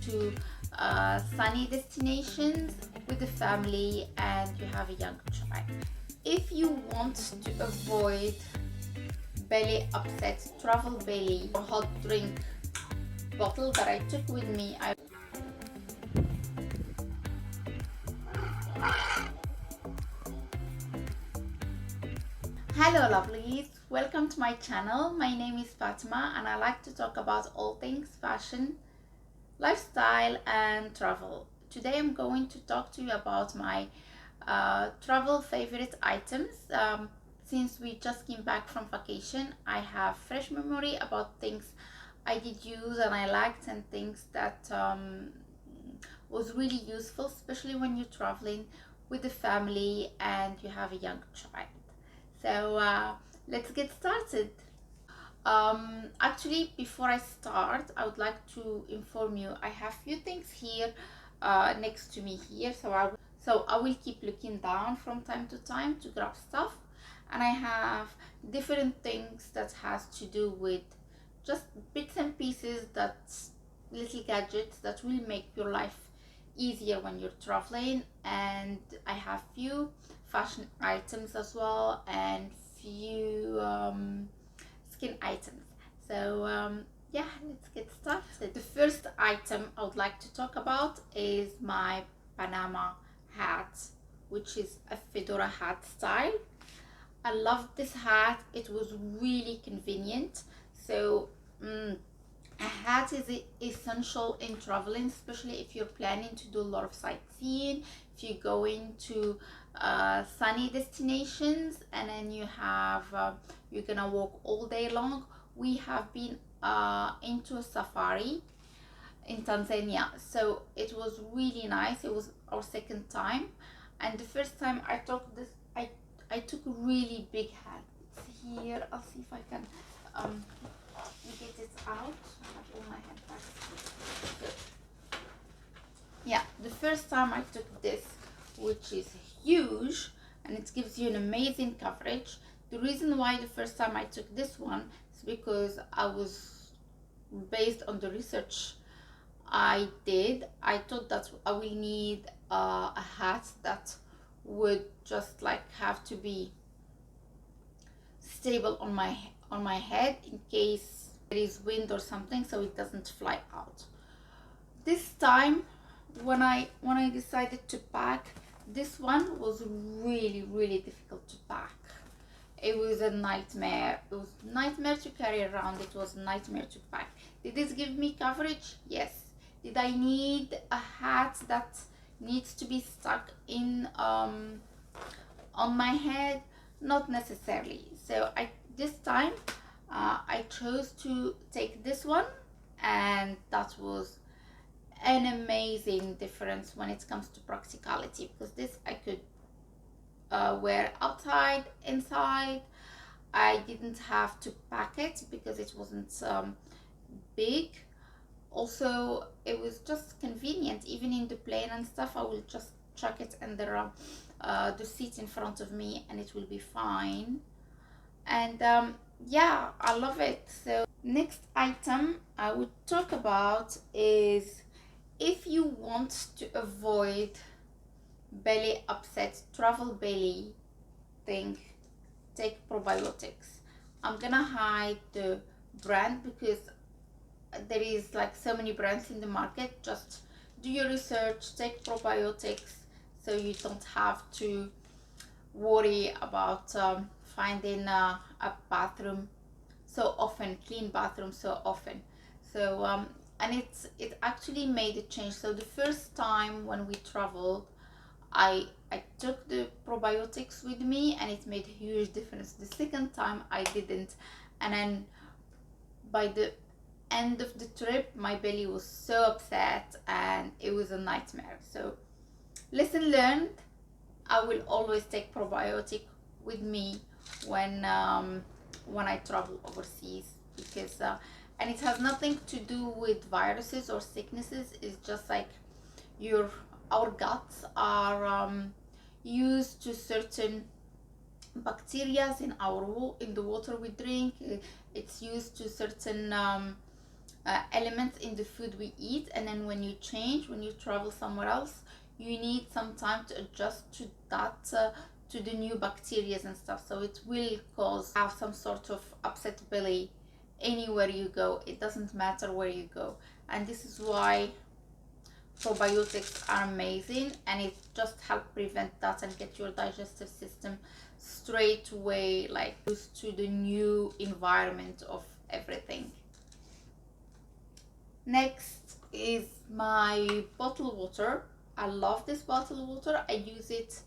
to sunny destinations with the family and you have a young child. If you want to avoid belly upset, travel belly, or hot drink bottle that I took with me, Hello lovelies, welcome to my channel. My name is Fatima and I like to talk about all things fashion, lifestyle and travel. Today I'm going to talk to you about my travel favorite items. Since we just came back from vacation, I have fresh memory about things I did use and I liked, and things that was really useful, especially when you're traveling with the family and you have a young child. So let's get started. Actually, before I start, I would like to inform you I have few things here next to me here, so I will keep looking down from time to time to grab stuff, and I have different things that has to do with just bits and pieces, that little gadgets that will make your life easier when you're traveling. And I have few fashion items as well and few skin items. So yeah, let's get started. The first item I would like to talk about is my Panama hat, which is a fedora hat style. I love this hat. It was really convenient. So a hat is essential in traveling, especially if you're planning to do a lot of sightseeing, if you're going to sunny destinations and then you're gonna walk all day long. We have been into a safari in Tanzania, so it was really nice. It was our second time, and the first time I took this, I took a really big hat. It's here. I'll see if I can get it out. I have all my handbags. So, yeah, the first time I took this, which is huge, and it gives you an amazing coverage. The reason why the first time I took this one is because I was, based on the research I did, I thought that I will need a hat that would just like have to be stable on my head in case there is wind or something, so it doesn't fly out. This time when I decided to pack, this one was really difficult to pack. It was a nightmare. It was a nightmare to carry around. It was a nightmare to pack. Did this give me coverage? Yes. Did I need a hat that needs to be stuck in on my head? Not necessarily. So this time I chose to take this one, and that was an amazing difference when it comes to practicality, because this I could wear outside, inside. I didn't have to pack it because it wasn't big. Also, it was just convenient. Even in the plane and stuff, I will just chuck it under the seat in front of me and it will be fine. And yeah, I love it. So next item I would talk about is, if you want to avoid belly upset, travel belly thing, take probiotics. I'm gonna hide the brand because there is like so many brands in the market. Just do your research, take probiotics, so you don't have to worry about finding a bathroom so often, clean bathroom so often. So and it actually made a change. So the first time when we traveled, I took the probiotics with me and it made a huge difference. The second time I didn't, and then by the end of the trip my belly was so upset and it was a nightmare. So lesson learned. I will always take probiotic with me when I travel overseas, because and it has nothing to do with viruses or sicknesses. It's just like our guts are used to certain bacteria in the water we drink. It's used to certain elements in the food we eat, and then when you change, when you travel somewhere else, you need some time to adjust to that, to the new bacteria and stuff. So it will cause have some sort of upset belly anywhere you go. It doesn't matter where you go, and this is why probiotics are amazing, and it just help prevent that and get your digestive system straight away like used to the new environment of everything. Next is my bottled water. I love this bottled water. I use it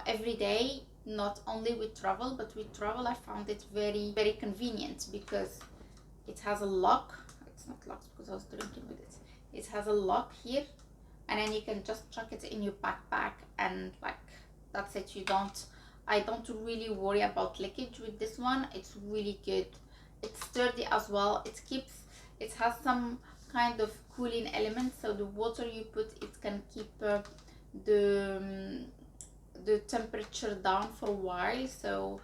every day, not only with travel, but with travel I found it very, very convenient because it has a lock. It's not locked because I was drinking with it. It has a lock here, and then you can just chuck it in your backpack, and like that's it. I don't really worry about leakage with this one. It's really good. It's sturdy as well. It has some kind of cooling element, so the water you put, it can keep the temperature down for a while. So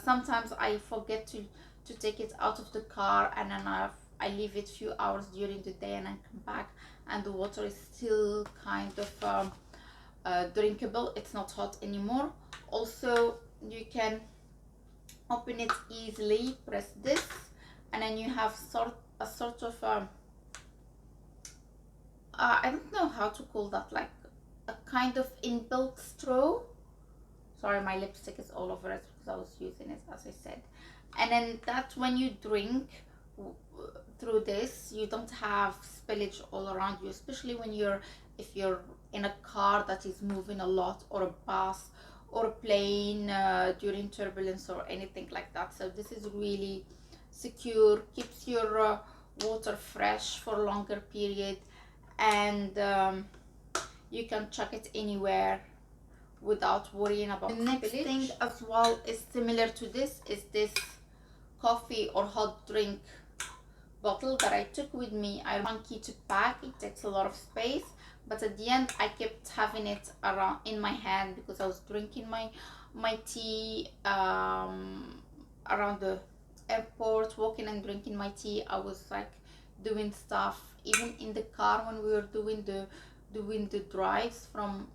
sometimes I forget to take it out of the car, and then I leave it few hours during the day, and I come back and the water is still kind of drinkable. It's not hot anymore. Also, you can open it easily, press this, and then you have a sort of I don't know how to call that, like a kind of inbuilt straw. Sorry, my lipstick is all over it because I was using it, as I said. And then that when you drink through this, you don't have spillage all around you, especially when if you're in a car that is moving a lot, or a bus or a plane during turbulence or anything like that. So this is really secure, keeps your water fresh for a longer period, and you can chuck it anywhere without worrying about spillage. The next thing as well is similar to this, is this coffee or hot drink bottle that I took with me. I monkey to pack, it takes a lot of space, but at the end I kept having it around in my hand because I was drinking my tea around the airport, walking and drinking my tea. I was like doing stuff even in the car when we were doing the drives from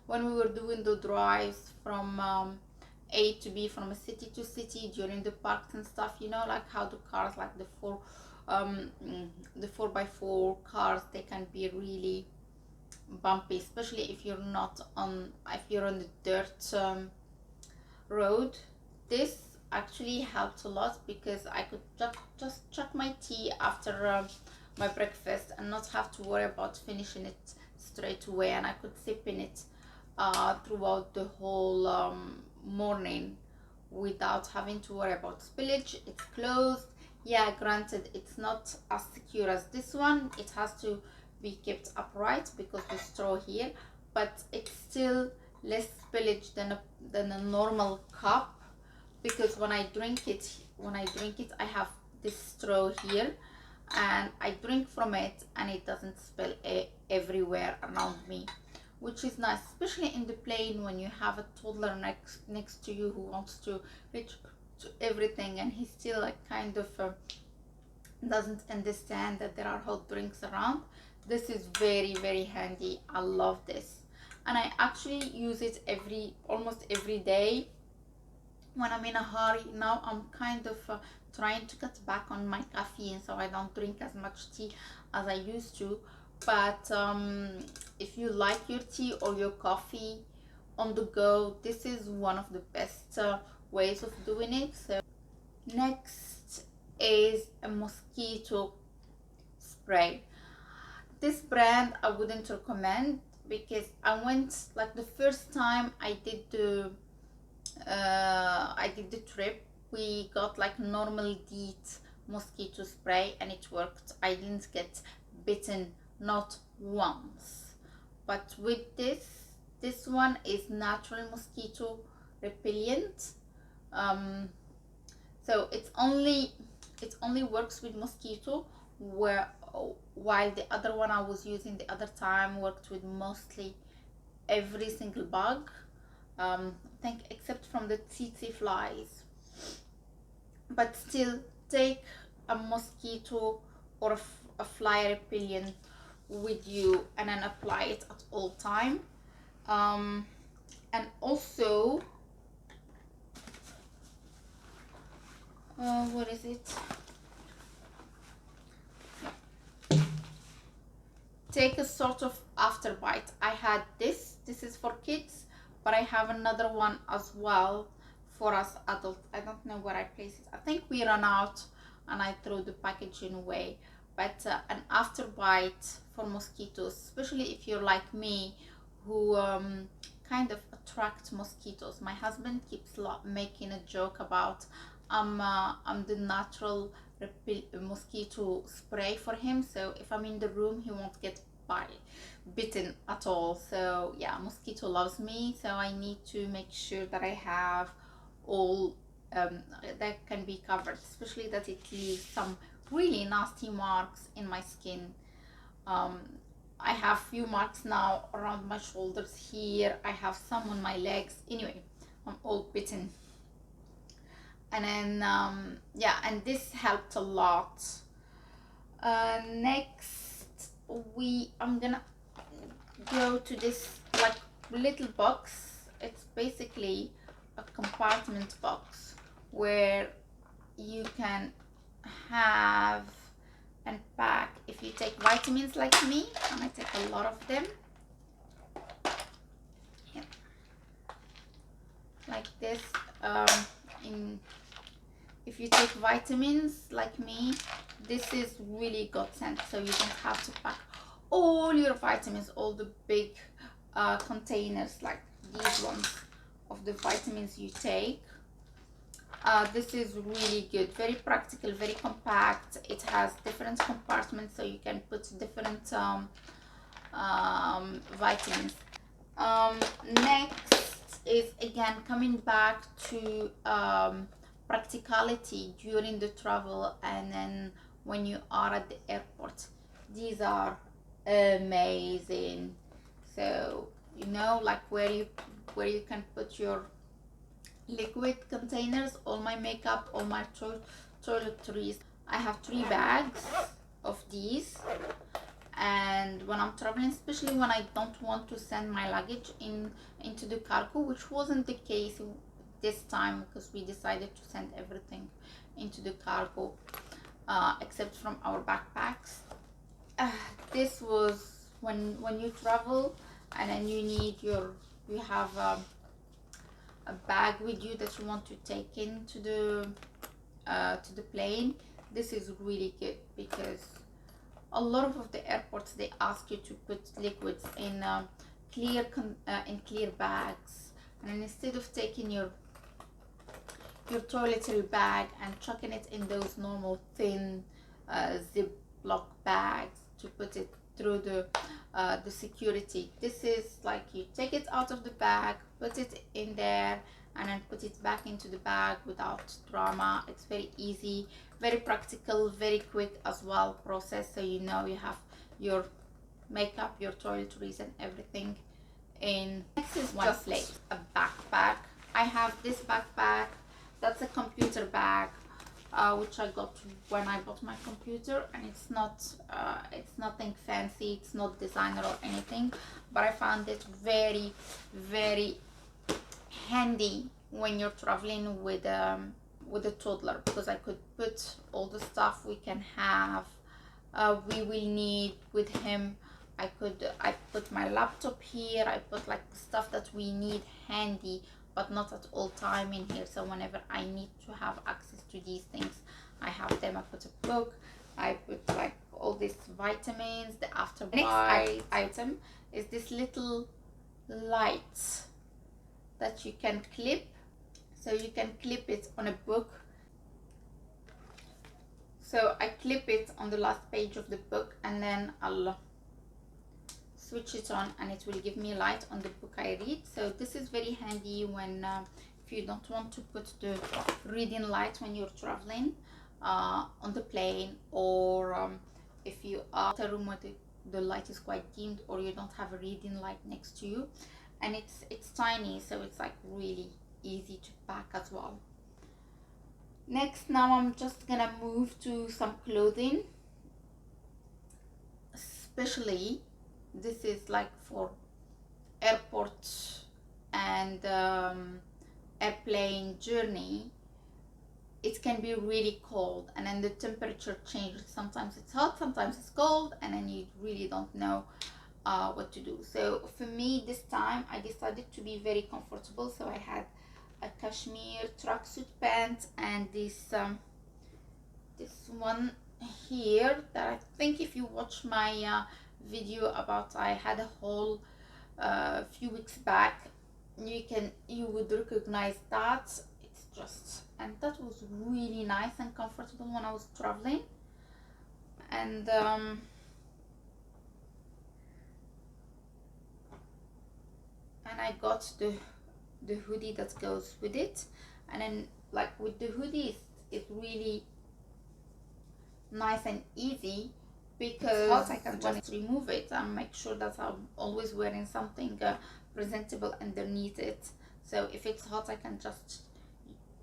when we were doing the drives from A to B, from a city to city, during the parks and stuff, you know, like how the cars, like the 4x4 cars, they can be really bumpy, especially if you're on the dirt road. This actually helped a lot because I could just chuck my tea after my breakfast and not have to worry about finishing it straight away, and I could sip in it throughout the whole morning without having to worry about spillage. It's closed. Yeah, granted, it's not as secure as this one. It has to be kept upright because the straw here, but it's still less spillage than a normal cup, because when I drink it I have this straw here and I drink from it, and it doesn't spill everywhere around me, which is nice, especially in the plane when you have a toddler next to you who wants to reach to everything, and he still like kind of doesn't understand that there are hot drinks around. This is very, very handy. I love this, and I actually use it almost every day when I'm in a hurry. Now I'm kind of trying to cut back on my caffeine, so I don't drink as much tea as I used to. But if you like your tea or your coffee on the go, this is one of the best ways of doing it. So next is a Mosquito spray. This brand I wouldn't recommend because I went, like the first time I did the trip, we got like normal DEET mosquito spray and it worked. I didn't get bitten, not once. But with this one is natural mosquito repellent. So it only works with mosquito, while the other one I was using the other time worked with mostly every single bug. I think except from the tsetse flies. but still take a mosquito or a fly repellent with you and then apply it at all time. And also what is it, take a sort of after bite. I had this is for kids, but I have another one as well for us adults. I don't know where I place it. I think we ran out and I threw the packaging away. But an after bite for mosquitoes, especially if you're like me, who kind of attract mosquitoes. My husband keeps making a joke about I'm the natural mosquito spray for him, so if I'm in the room he won't get bitten at all. So yeah, mosquito loves me, so I need to make sure that I have all that can be covered, especially that it leaves some really nasty marks in my skin. I have few marks now around my shoulders here. I have some on my legs. Anyway, I'm all bitten. And then yeah, and this helped a lot. Next, I'm gonna go to this like little box. It's basically a compartment box where you can have and pack if you take vitamins like me, and I take a lot of them. Yeah. Like this. If you take vitamins like me, this is really godsend, so you don't have to pack all your vitamins, all the big containers like these ones of the vitamins you take. This is really good, very practical, very compact. It has different compartments so you can put different vitamins. Next is again coming back to practicality during the travel and then when you are at the airport. These are amazing. So you know, like where you can put your liquid containers, all my makeup, all my toiletries. I have 3 bags of these, and when I'm traveling, especially when I don't want to send my luggage into the cargo, which wasn't the case this time because we decided to send everything into the cargo except from our backpacks. This was when you travel and then you have a bag with you that you want to take into the plane. This is really good because a lot of the airports, they ask you to put liquids in clear bags, and instead of taking your toiletry bag and chucking it in those normal thin Ziploc bags to put it through the security, this is like you take it out of the bag, put it in there, and then put it back into the bag without drama. It's very easy, very practical, very quick as well process, so you know you have your makeup, your toiletries and everything in. Next is just like a backpack. I have this backpack. That's a computer bag, which I got when I bought my computer, and it's nothing fancy, it's not designer or anything, but I found it very, very handy when you're traveling with a toddler, because I could put all the stuff we can have, we will need with him. I put my laptop here, I put like the stuff that we need handy, but not at all time in here. So whenever I need to have access to these things, I have them. I put a book, I put like all these vitamins, the after bite. Next item is this little light that you can clip. So you can clip it on a book. So I clip it on the last page of the book, and then I'll switch it on and it will give me light on the book I read. So this is very handy when if you don't want to put the reading light when you're traveling on the plane, or if you are in a room where the light is quite dimmed, or you don't have a reading light next to you, and it's tiny, so it's like really easy to pack as well. Next, now I'm just gonna move to some clothing. Especially this is like for airport and airplane journey. It can be really cold, and then the temperature changes. Sometimes it's hot, sometimes it's cold, and then you really don't know what to do. So for me this time I decided to be very comfortable, so I had a cashmere tracksuit pants and this one here that I think if you watch my video about I had a haul few weeks back, you would recognize that. It's just, and that was really nice and comfortable when I was traveling. And I got the hoodie that goes with it, and then like with the hoodie it's really nice and easy because hot, I can just remove it and make sure that I'm always wearing something presentable underneath it. So if it's hot I can just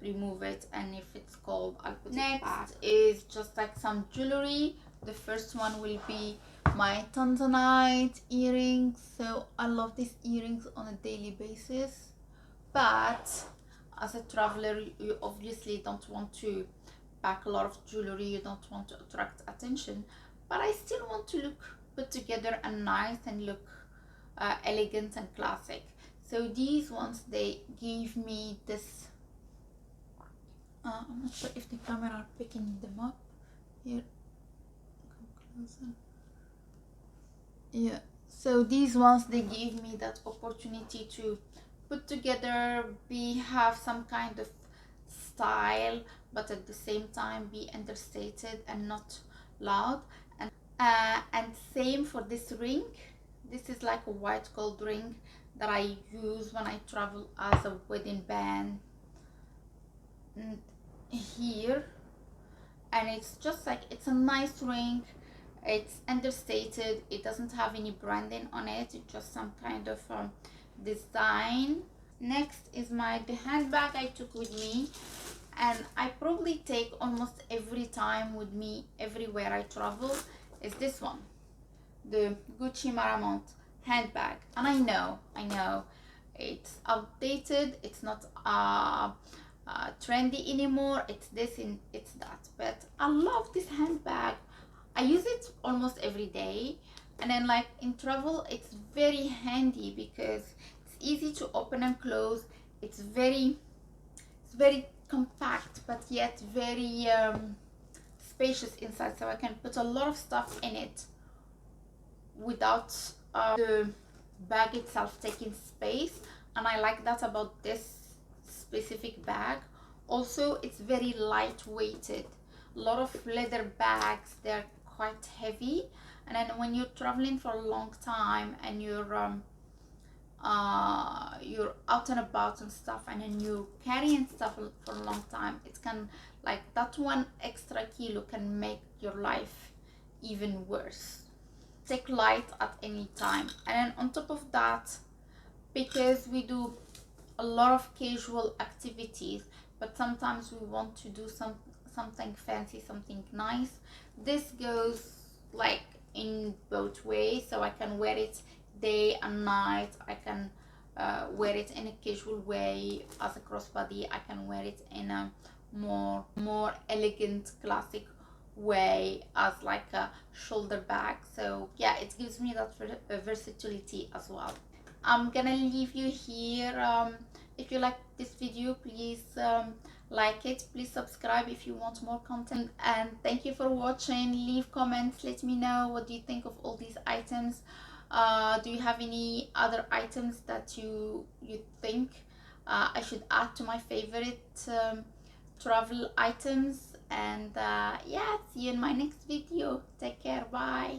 remove it, and if it's cold I'll put it back. Next is just like some jewelry. The first one will be my tanzanite earrings. So I love these earrings on a daily basis, but as a traveler you obviously don't want to pack a lot of jewelry, you don't want to attract attention, but I still want to look put together and nice and look elegant and classic. So these ones, they gave me this I'm not sure if the camera are picking them up here. Come closer. Yeah, so these ones, they gave me that opportunity to put together, have some kind of style, but at the same time be understated and not loud. And same for this ring. This is like a white gold ring that I use when I travel as a wedding band here, and it's just like, it's a nice ring. It's understated, it doesn't have any branding on it, it's just some kind of design. Next is the handbag I took with me, and I probably take almost every time with me everywhere I travel, is this one, the Gucci Maramont handbag. And I know it's outdated, it's not trendy anymore, it's this and it's that, but I love this handbag. I use it almost every day, and then like in travel it's very handy because it's easy to open and close. It's very compact, but yet very spacious inside, so I can put a lot of stuff in it without the bag itself taking space, and I like that about this specific bag. Also, it's very lightweighted. A lot of leather bags, they're quite heavy, and then when you're traveling for a long time and you're out and about and stuff, and then you're carrying stuff for a long time, it can, like, that one extra kilo can make your life even worse. Take light at any time. And then on top of that, because we do a lot of casual activities, but sometimes we want to do something fancy, something nice, this goes like in both ways, so I can wear it day and night. I can wear it in a casual way as a crossbody. I can wear it in a more elegant classic way as like a shoulder bag. So yeah, it gives me that versatility as well. I'm gonna leave you here. If you like this video, please like it, please subscribe if you want more content, and thank you for watching. Leave comments, let me know what do you think of all these items. Do you have any other items that you think I should add to my favorite travel items? And yeah, see you in my next video. Take care, bye.